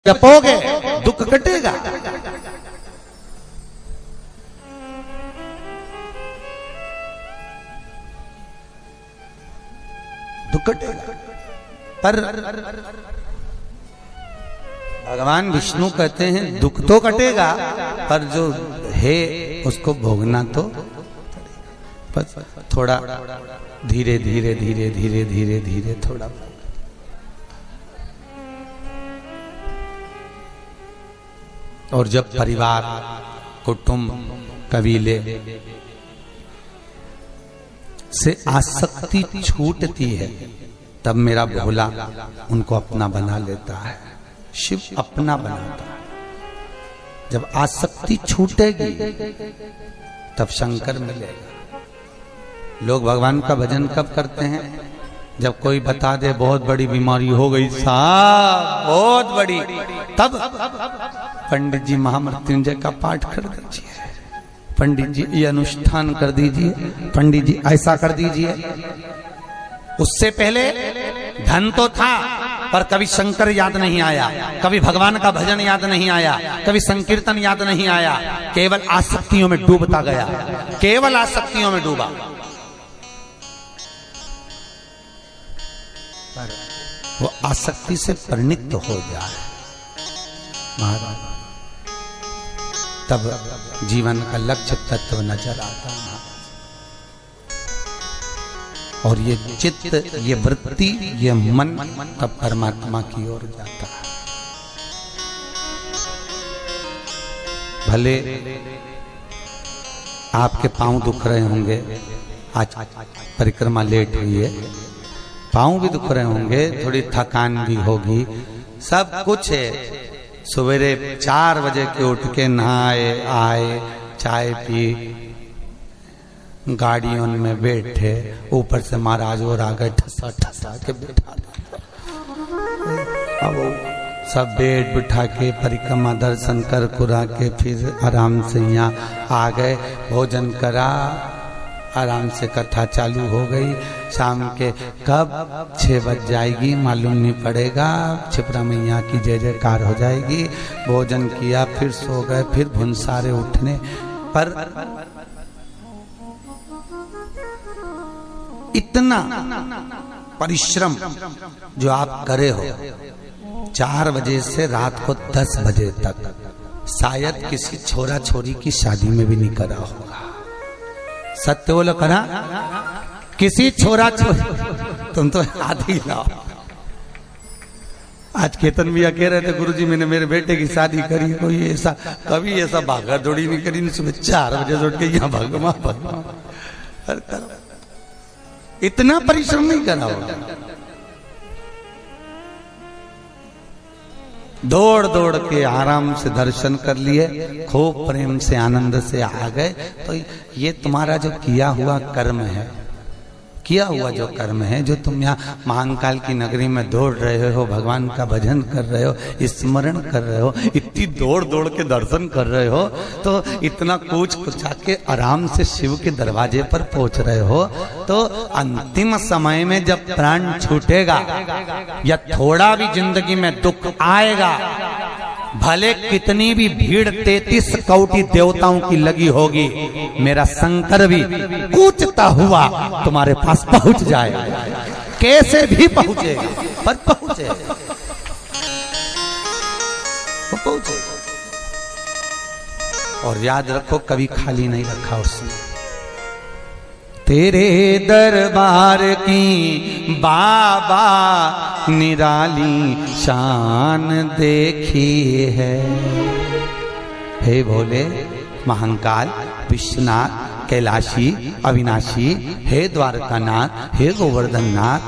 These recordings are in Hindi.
जपोगे दुख कटेगा। दुख कटेगा। पर भगवान विष्णु कहते हैं दुख तो कटेगा पर जो है उसको भोगना तो बस थोड़ा धीरे धीरे धीरे धीरे धीरे धीरे थोड़ा। और जब परिवार कुटुंब कबीले से आसक्ति छूटती है तब मेरा भोला उनको अपना बना लेता है, शिव अपना बनाता है। जब आसक्ति छूटेगी तब शंकर मिलेगा। लोग भगवान का भजन कब करते हैं? जब कोई बता दे बहुत बड़ी बीमारी हो गई साहब, बहुत बड़ी, तब पंडित जी महामृत्युंजय का पाठ कर दीजिए, पंडित जी ये अनुष्ठान कर दीजिए, पंडित जी ऐसा कर दीजिए। उससे पहले धन तो था पर कभी शंकर याद नहीं आया, कभी भगवान का भजन याद नहीं आया, कभी संकीर्तन याद नहीं आया, केवल आसक्तियों में डूबता गया, केवल आसक्तियों में डूबा। वो आसक्ति से परिणित हो जाए महाराज, तब जीवन का लक्ष्य तत्व नजर आता है। और ये चित्त, ये वृत्ति, ये मन तब परमात्मा की ओर जाता है। भले आपके पांव दुख रहे होंगे, आज परिक्रमा लेट हुई है, पांव भी दुख रहे होंगे, थोड़ी थकान भी होगी, सब कुछ है। सवेरे 4 बजे के उठ के नहाए आए, चाय पी, गाड़ियों में बैठे, ऊपर से महाराज और आ गए ठसा ठसा के बैठा। अब सब बैठ बिठा के परिक्रमा दर्शन कर कुरा के फिर आराम से यहाँ आ गए, भोजन करा, आराम से कथा चालू हो गई। शाम के कब 6 बज जाएगी मालूम नहीं पड़ेगा, छिपरा मैया की जय जयकार हो जाएगी। भोजन किया, फिर सो गए, फिर भुनसारे उठने पर इतना परिश्रम जो आप करे हो 4 बजे से रात को 10 बजे तक, शायद किसी छोरा छोरी की शादी में भी नहीं करा होगा। सत्य बोलो, करा किसी छोरा छोरी? तुम तो हाथ ही लाओ। आज केतन भैया कह रहे थे गुरुजी मैंने मेरे बेटे की शादी करी, कोई ऐसा कभी ऐसा भागा दौड़ी नहीं करी, सुबह 4 बजे से उठ के यहाँ भगवा भगवा, इतना परिश्रम नहीं करा होगा। दौड़ दौड़ के आराम से दर्शन कर लिए, खूब प्रेम से आनंद से आ गए। तो ये तुम्हारा जो किया हुआ कर्म है, किया हुआ जो कर्म है, जो तुम यहाँ महाकाल की नगरी में दौड़ रहे हो, भगवान का भजन कर रहे हो, स्मरण कर रहे हो, इतनी दौड़ दौड़ के दर्शन कर रहे हो, तो इतना कूच कुचा के आराम से शिव के दरवाजे पर पहुंच रहे हो, तो अंतिम समय में जब प्राण छूटेगा या थोड़ा भी जिंदगी में दुख आएगा, भले कितनी भी भीड़ 33 कोटि देवताओं की लगी होगी, मेरा शंकर भी कूचता हुआ तुम्हारे पास पहुंच जाएगा। कैसे भी पहुंचेगा पर पहुंचेगा, वो पहुंचेगा। और याद रखो कभी खाली नहीं रखा उसने। तेरे दरबार की बाबा निराली शान देखी है। हे भोले महाकाल विश्वनाथ कैलाशी अविनाशी, हे द्वारकानाथ, हे गोवर्धननाथ,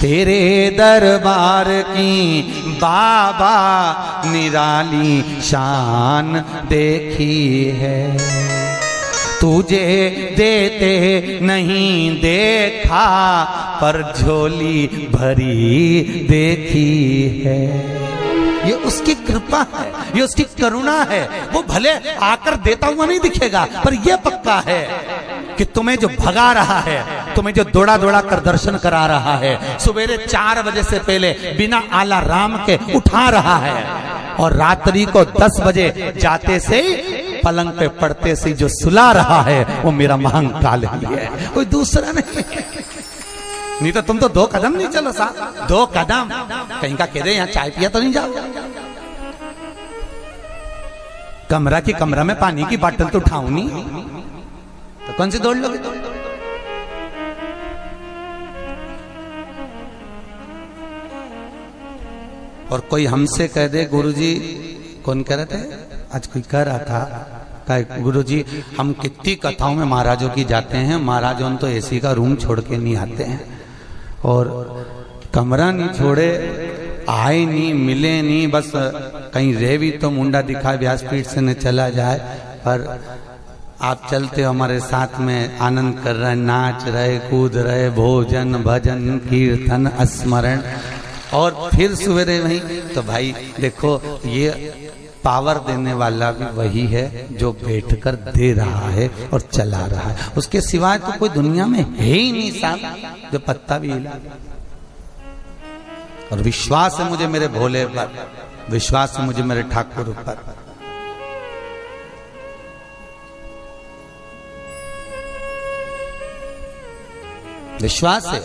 तेरे दरबार की बाबा निराली शान देखी है। तुझे देते नहीं देखा पर झोली भरी देखी है। ये उसकी कृपा है, ये उसकी करुणा है। वो भले आकर देता हुआ नहीं दिखेगा पर यह पक्का है कि तुम्हें जो भगा रहा है, तुम्हें जो दौड़ा दौड़ा कर दर्शन करा रहा है, सवेरे 4 बजे से पहले बिना आला राम के उठा रहा है, और रात्रि को 10 बजे जाते से पलंग पे पड़ते से जो सुला रहा है वो मेरा महाकाल ही है, कोई दूसरा नहीं। नहीं तो तुम तो 2 कदम नहीं चलो साहब, 2 कदम कहीं का कह दे यहाँ चाय पिया तो नहीं जाओ। कमरा की कमरा में पानी की बोतल तो उठाऊं नहीं तो कौन सी दौड़ लोगे? और कोई हमसे कह दे गुरुजी, कौन कह रहे थे आज, कोई कह रहा था गुरुजी हम कितनी कथाओं में महाराजों की जाते हैं, महाराजों तो एसी का रूम छोड़ के नहीं आते हैं और कमरा नहीं छोड़े, आए नहीं, मिले नहीं, बस कहीं रह भी तो मुंडा दिखाए व्यासपीठ से न चला जाए, पर आप चलते हो हमारे साथ में, आनंद कर रहे, नाच रहे, कूद रहे, भोजन भजन कीर्तन स्मरण, और फिर सवेरे वहीं। तो भाई देखो ये पावर देने वाला भी वही है जो बैठकर दे रहा है और चला रहा है, उसके सिवाय तो कोई दुनिया में है ही नहीं साहब जो पत्ता भी हिला। और विश्वास है मुझे मेरे भोले पर, विश्वास है मुझे मेरे ठाकुर पर। विश्वास है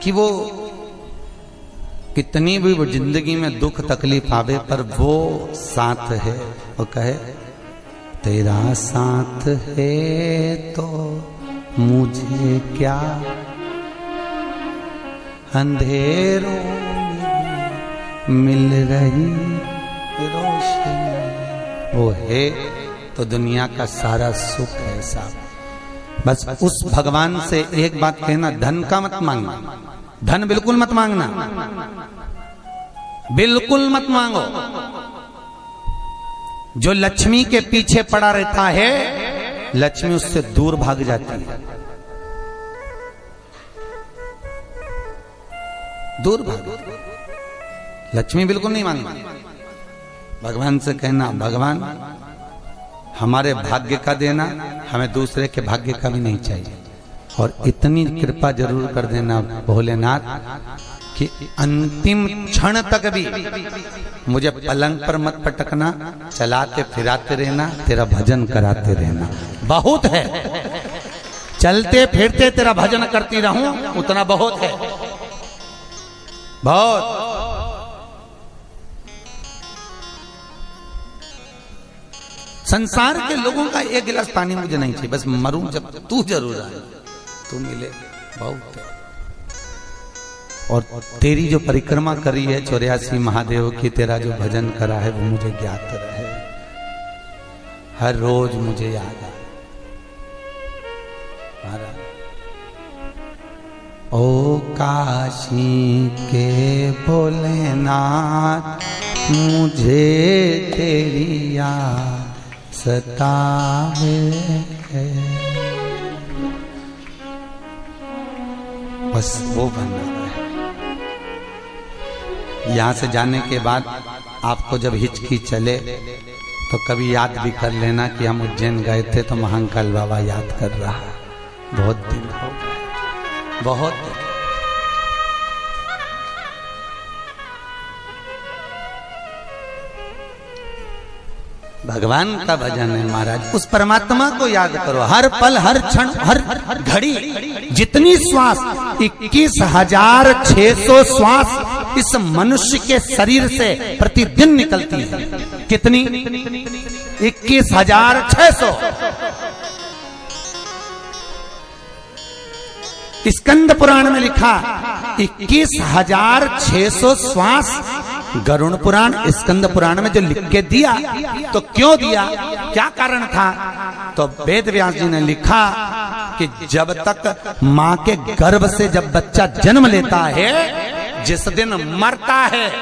कि वो कितनी भी वो जिंदगी में दुख तकलीफ आवे पर वो साथ है। वो कहे तेरा साथ है तो मुझे क्या, अंधेरों में मिल रही रोशनी, वो है तो दुनिया का सारा सुख है साहब। बस उस भगवान से एक बात कहना, धन का मत मांगना, धन बिल्कुल मत मांगना, बिल्कुल मत मांगो। जो लक्ष्मी के पीछे पड़ा रहता है लक्ष्मी उससे दूर भाग जाती है, दूर भाग। लक्ष्मी बिल्कुल नहीं मांगना, भगवान से कहना भगवान हमारे भाग्य का देना, हमें दूसरे के भाग्य का भी नहीं चाहिए, और इतनी कृपा जरूर कर देना भोलेनाथ कि अंतिम क्षण तक भी मुझे पलंग पर मत पटकना, चलाते फिराते रहना, तेरा भजन कराते रहना। बहुत है, चलते फिरते तेरा भजन करती रहूं उतना बहुत है, बहुत। संसार के लोगों का एक गिलास पानी मुझे नहीं चाहिए, बस मरूं जब तू जरूर आए, तू मिले, बहुत है। और तेरी जो परिक्रमा करी है 84 महादेव की, तेरा जो भजन करा है वो मुझे ज्ञात रहे, हर रोज मुझे याद आए। ओ काशी के भोलेनाथ मुझे तेरी याद सतावे है, बस वो बनना है। यहाँ से जाने के बाद आपको जब हिचकी चले तो कभी याद भी कर लेना कि हम उज्जैन गए थे तो महाकाल बाबा याद कर रहा है, बहुत दिन हो गए, बहुत दिन। भगवान का भजन है महाराज, उस परमात्मा को याद करो हर पल, हर क्षण, हर घड़ी। जितनी श्वास 21,600 श्वास इस मनुष्य के शरीर से प्रतिदिन निकलती है, कितनी? 21,600। स्कंद पुराण में लिखा 21,600 श्वास। गरुड़ पुराण स्कंद पुराण में जो लिख के दिया, तो क्यों दिया, क्या कारण था? तो वेद व्यास जी ने लिखा कि जब तक मां के गर्भ से जब बच्चा जन्म लेता है, जिस दिन मरता है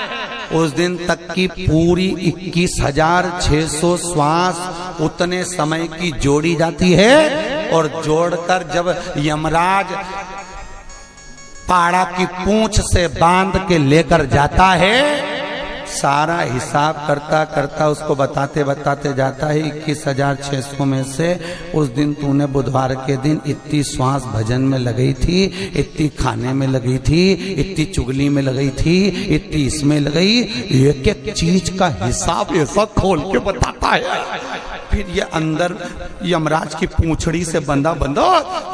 उस दिन तक की पूरी 21,600 श्वास उतने समय की जोड़ी जाती है, और जोड़कर जब यमराज पाड़ा की पूंछ से बांध के लेकर जाता है, सारा हिसाब करता करता उसको बताते बताते जाता है 21,600 में से उस दिन तूने बुधवार के दिन इतनी श्वास भजन में लगी थी, इतनी खाने में लगी थी, इतनी चुगली में लगी थी, इतनी इसमें लगी। एक एक चीज का हिसाब ऐसा खोल के बताता है। फिर ये अंदर यमराज की पूंछड़ी से बंदा बंदा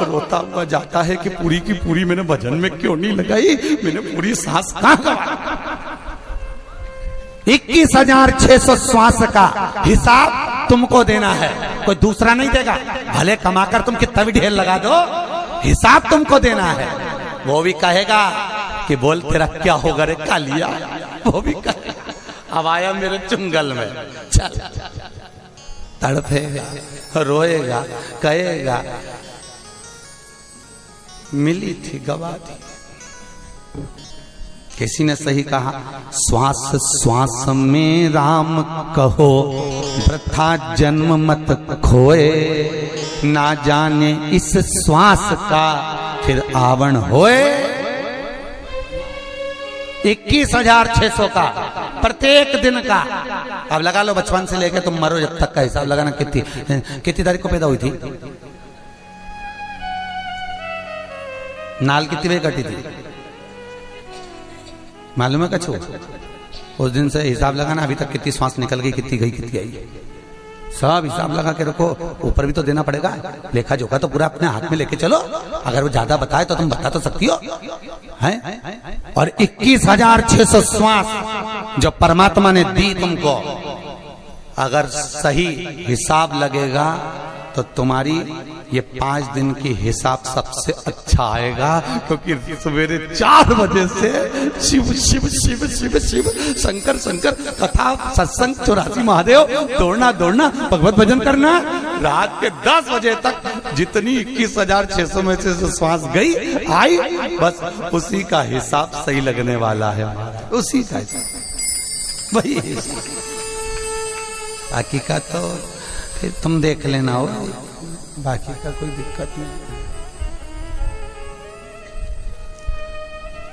रोता हुआ जाता है कि पूरी की पूरी मैंने भजन में क्यों नहीं लगाई, मैंने पूरी सांस कहां गवाई। 21,600 श्वास का हिसाब तुमको देना है, कोई दूसरा नहीं देगा। भले कमाकर तुम कितना भी ढेर लगा दो, हिसाब तुमको देना है। वो भी कहेगा कि बोल तेरा क्या होगा रे कालिया, वो भी कहेगा अब आया मेरे चुंगल में, चल तड़पेगा, रोएगा, कहेगा मिली थी गवा दी। किसी ने सही कहा, श्वास श्वास में राम कहो, वृथा जन्म मत खोए, ना जाने इस श्वास का फिर आवण होए। 21,600 का प्रत्येक दिन का। अब लगा लो बचपन से लेकर तुम मरो जब तक का हिसाब लगाना। कितनी तारीख को पैदा हुई थी, नाल कितनी बजे कटी थी, मालूम है कछु? उस दिन से हिसाब लगाना अभी तक कितनी श्वास निकल गई, कितनी गई, कितनी आई, सब हिसाब लगा के रखो। ऊपर भी तो देना पड़ेगा, लेखा जोखा तो पूरा अपने हाथ में लेके चलो। अगर वो ज्यादा बताए तो तुम बता तो सकती हो, हैं? और 21,600 श्वास जो परमात्मा ने दी तुमको, अगर सही हिसाब लगेगा तो तुम्हारी ये 5 दिन की हिसाब सबसे अच्छा आएगा। क्योंकि सवेरे 4 बजे से शिव शिव शिव शिव शिव शंकर शंकर कथा सत्संग 84 महादेव दौड़ना दौड़ना भगवत भजन करना। रात के 10 बजे तक जितनी 21,600 में से श्वास गई आई, बस उसी का हिसाब सही लगने वाला है, उसी का हिसाब वही हिसाब। बाकी का तो फिर तुम देख लेना हो, बाकी का कोई दिक्कत नहीं।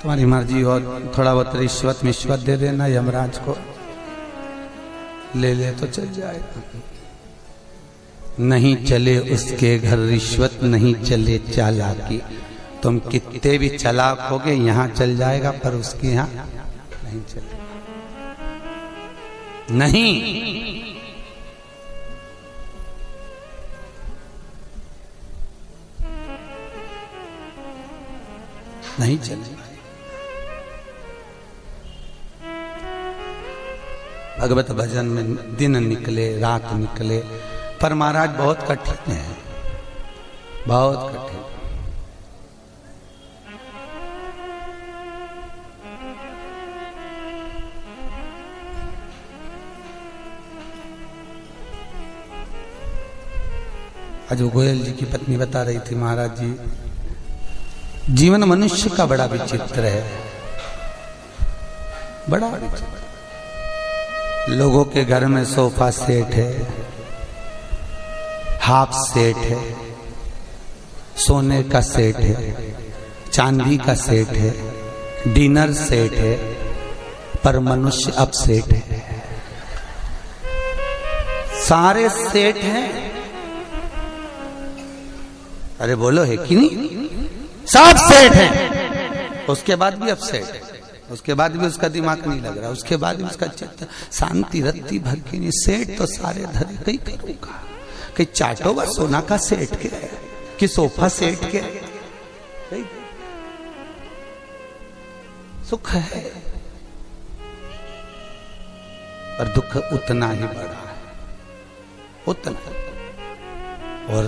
तुम्हारी मर्जी हो, थोड़ा बहुत रिश्वत मिश्वत दे देना यमराज को, ले ले तो चल जाएगा। नहीं चले उसके घर रिश्वत, नहीं चले चालाकी। तुम कितने भी चालाक होगे यहाँ चल जाएगा, पर उसके यहाँ नहीं चलेगा। नहीं, नहीं चलेगा। भगवत भजन में दिन निकले रात निकले, पर महाराज बहुत कठिन है, बहुत कठिन। अजय गोयल जी की पत्नी बता रही थी, महाराज जी जीवन मनुष्य का बड़ा विचित्र है, बड़ा विचित्र। लोगों के घर में सोफा सेट है, हाफ सेट है, सोने का सेट है, चांदी का सेट है, डिनर सेट है, पर मनुष्य अब सेट है। सारे सेट हैं। अरे बोलो है कि नहीं? सब सेट है, उसके बाद भी अपसेट है, उसके बाद भी उसका दिमाग नहीं लग रहा, उसके बाद भी उसका चित्त शांति रत्ती भर के नहीं। सेट तो सारे धरे कहीं करूंगा, कहीं चाटोगा सोना का सेट के कि सोफा सेट के, सुख है पर दुख उतना ही बड़ा है, उतना। और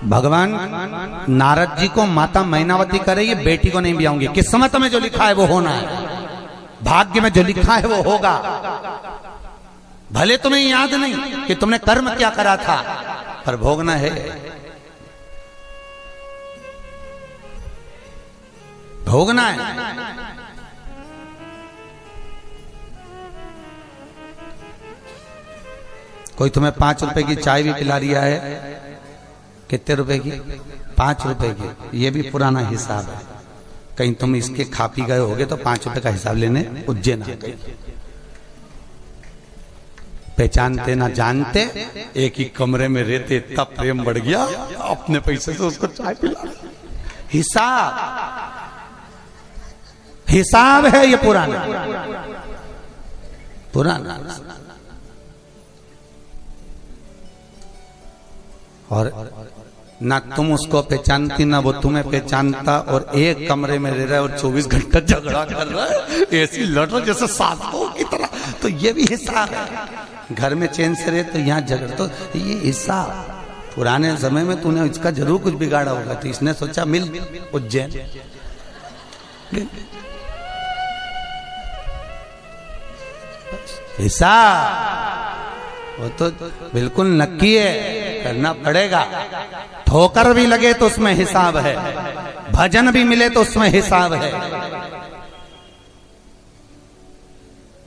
भगवान नारद जी को माता मैनावती करे ये बेटी को नहीं ब्याऊंगी, किस्मत में जो लिखा है वो होना है, भाग्य में जो लिखा है वो होगा। भले तुम्हें याद नहीं कि तुमने कर्म क्या करा था, पर भोगना है, भोगना है। कोई तुम्हें 5 रुपए की चाय भी पिला रिया है, कितने रुपए की? 5 रुपए की। ये भी पुराना हिसाब है, कहीं तुम इसके खा पी गए होगे तो 5 रुपए का हिसाब लेने उज्जैन आ गए। पहचानते ना जानते एक ही कमरे में रहते, इतना प्रेम बढ़ गया, अपने पैसे से उसको चाय पिला। हिसाब है ये पुराना। और ना तुम उसको पहचानती ना वो तुम्हें पहचानता, और एक कमरे में रह रहा है और 24 घंटा झगड़ा कर रहा है, ऐसी लड़ रहा जैसे सासों की तरह। तो ये भी हिसाब है। घर में चैन से रहे तो यहाँ झगड़, तो ये हिसाब। पुराने समय में तूने इसका जरूर कुछ बिगाड़ा होगा, तो इसने सोचा मिल उज्जैन। हिसाब वो तो बिल्कुल नक्की है, करना पड़ेगा। ठोकर भी लगे तो उसमें हिसाब है, भजन भी मिले तो उसमें हिसाब है।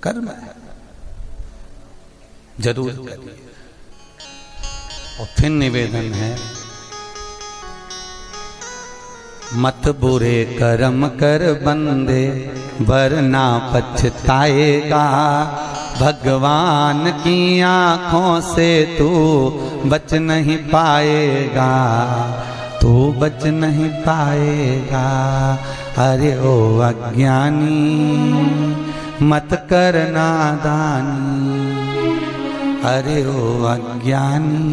कर्म जरूर करिए। और फिर निवेदन है, मत बुरे कर्म कर बंदे वरना पछताएगा। भगवान की आंखों से तू बच नहीं पाएगा, तू बच नहीं पाएगा। अरे ओ अज्ञानी मत कर नादानी, अरे ओ अज्ञानी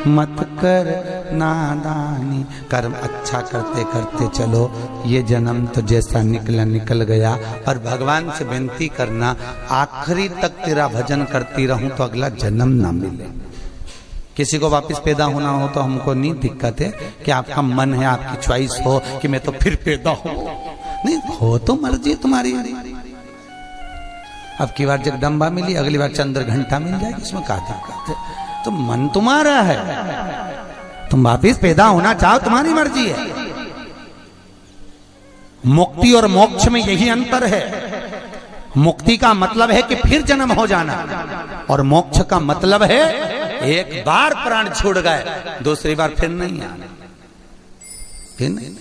मत कर नादानी। कर्म अच्छा करते करते चलो, ये जन्म तो जैसा निकला निकल गया। और भगवान से विनती करना, आखिरी तक तेरा भजन करती रहूं तो अगला जन्म ना मिले। किसी को वापस पैदा होना हो तो हमको नहीं दिक्कत है कि आपका मन है, आपकी चॉइस हो कि मैं तो फिर पैदा हूं, नहीं हो तो मर्जी तुम्हारी। अब की बार जगदम्बा मिली, अगली बार चंद्र घंटा मिल जाएगी, इसमें क्या दिक्कत है? तो मन तुम्हारा है, तुम वापिस पैदा होना चाहो तुम्हारी मर्जी है। मुक्ति और मोक्ष में यही अंतर है। मुक्ति का मतलब है कि फिर जन्म हो जाना, और मोक्ष का मतलब है एक बार प्राण छोड़ गए दूसरी बार फिर नहीं आना। फिर नहीं।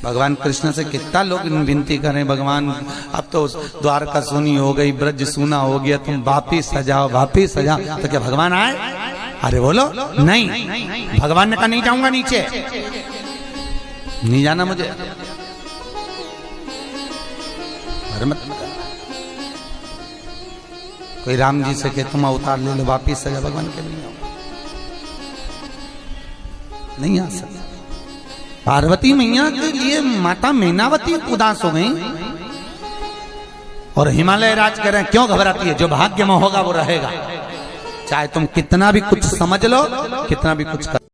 भगवान कृष्ण से कितना लोग विनती करें, भगवान अब तो द्वारका सुनी हो गई, ब्रज सुना हो गया, तुम वापिस सजाओ वापिस सजाओ। तो क्या भगवान आए? अरे बोलो नहीं। भगवान ने कहा नहीं जाऊंगा नीचे, नहीं जाना मुझे। कोई राम जी से के तुम अवतार ले लो वापिस सजा, भगवान के नहीं आ सकता। पार्वती मैया के लिए माता मैनावती उदास हो गई, और हिमालय राज कह रहे हैं क्यों घबराती है, जो भाग्य में होगा वो रहेगा। चाहे तुम कितना भी कुछ समझ लो, कितना भी कुछ कर